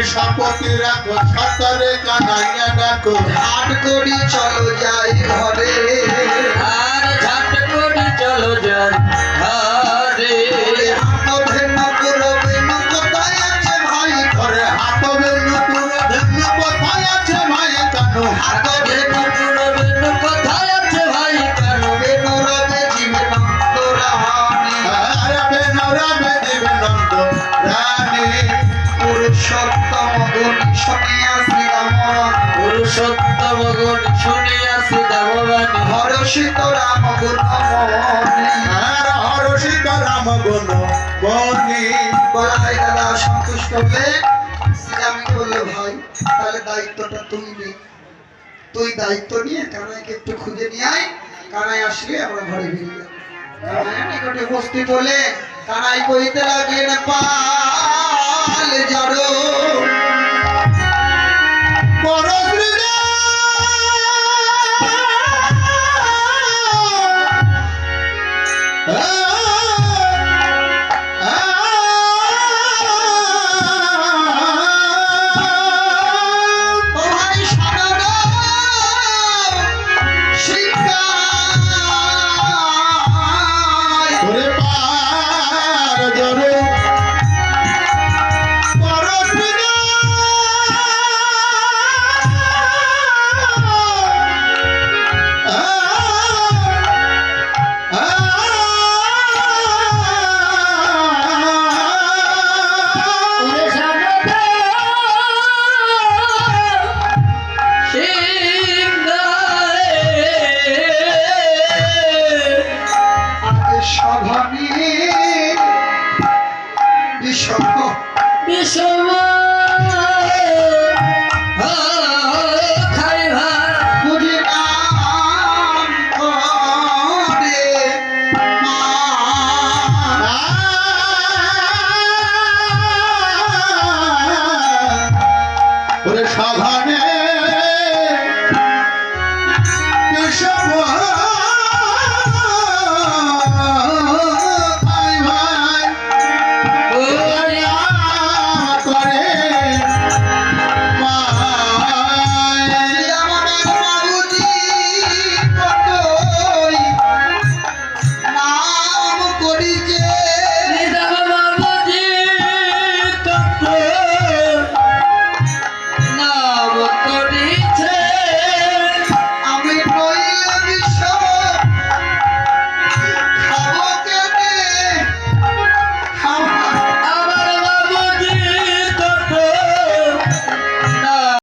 শপথ রাখো সতরে কানাইয়া ডাকো হাট করি চলো যাই ঘরে আর ঝাট করি চলো যাই ঘরে হাত ভেন্ন পুরবেন কোথায় আছে ভাই ঘরে হাত বেনু পুরো ধন্য কোথায় আছে ভাই কানু হাত ভেন্ন বেনু কোথায় আছে ভাই কানু বেনু রবে জীবন রানী আরে বেনু রবে জীবনন্দ রানী পুরুষোত্তম গুণ শুনিয়া শ্রীরাম পুরুষোত্তম গুণ শুনিয়াছি দামবাণী হরষিত রাম গুণ মনি আর হরষিত রাম গুণ বনি বলাই দাদা সন্তুষ্ট হয়ে শ্রীরামকে বললো ভাই তাহলে দায়িত্বটা তুই নে তুই দায়িত্ব নিয়ে কানাইকে একটু খুঁজে নিয়ে আয় কানাই আসলে আমরা ঘরে ফিরে যাবো কানাইয়ের নিকটে উপস্থিত হলে কানাই কইতে লাগলেন পাল জড়ো